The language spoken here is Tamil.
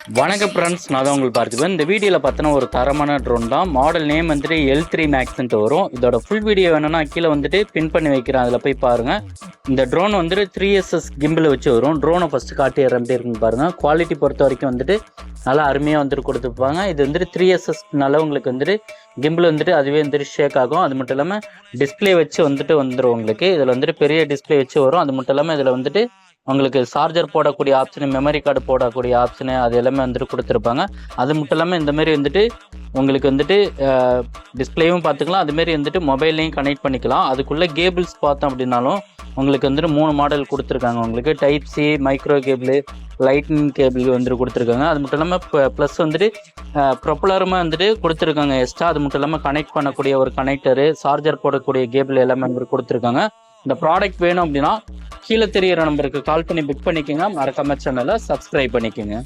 வணக்கம் ஃப்ரெண்ட்ஸ், நான் தான் உங்களுக்கு பார்த்துப்பேன். இந்த வீடியோவில் பார்த்தோன்னா ஒரு தரமான ட்ரோன் தான். மாடல் நேம் வந்துட்டு L3 Maxன்ட்டு வரும். இதோட ஃபுல் வீடியோ வேணும்னா கீழே வந்துட்டு பின் பண்ணி வைக்கிறேன், அதில் போய் பாருங்கள். இந்த ட்ரோன் வந்துட்டு 3SS கிம்பிள் வச்சு வரும். ட்ரோனை ஃபஸ்ட்டு காட்டி எப்படி இருக்குன்னு பாருங்கள். குவாலிட்டி பொறுத்த வரைக்கும் வந்துட்டு நல்லா அருமையாக வந்துட்டு கொடுத்துருப்பாங்க. இது வந்துட்டு 3SS உங்களுக்கு வந்துட்டு கிம்பிள் வந்துட்டு அதுவே வந்துட்டு ஷேக் ஆகும். அது மட்டும் இல்லாமல் டிஸ்பிளே வச்சு வந்துடும் உங்களுக்கு. இதில் வந்துட்டு பெரிய டிஸ்பிளே வச்சு வரும். அது மட்டும் இல்லாமல் இதில் வந்துட்டு உங்களுக்கு சார்ஜர் போடக்கூடிய ஆப்ஷனு, மெமரி கார்டு போடக்கூடிய ஆப்ஷனு, அது எல்லாமே வந்துட்டு கொடுத்துருப்பாங்க. அது மட்டும் இல்லாமல் இந்தமாரி வந்துட்டு உங்களுக்கு வந்துட்டு டிஸ்பிளேவும் பார்த்துக்கலாம். அதுமாரி வந்துட்டு மொபைல்லையும் கனெக்ட் பண்ணிக்கலாம். அதுக்குள்ளே கேபிள்ஸ் பார்த்தோம் அப்படின்னாலும் உங்களுக்கு வந்துட்டு 3 மாடல் கொடுத்துருக்காங்க. உங்களுக்கு type C, micro cable, lightning cable வந்துட்டு கொடுத்துருக்காங்க. அது மட்டும் இல்லாமல் ப்ளஸ் வந்துட்டு ப்ரொப்பலருமே வந்துட்டு கொடுத்துருக்காங்க எக்ஸ்ட்ரா. அது மட்டும் இல்லாமல் கனெக்ட் பண்ணக்கூடிய ஒரு கனெக்டரு, சார்ஜர் போடக்கூடிய கேபிள் எல்லாமே வந்துட்டு கொடுத்துருக்காங்க. இந்த ப்ராடக்ட் வேணும் அப்படின்னா கீழே தெரியிற நம்பருக்கு கால் பண்ணி புக் பண்ணிக்கோங்க. மறக்காம சேனலை சப்ஸ்கிரைப் பண்ணிக்கோங்க.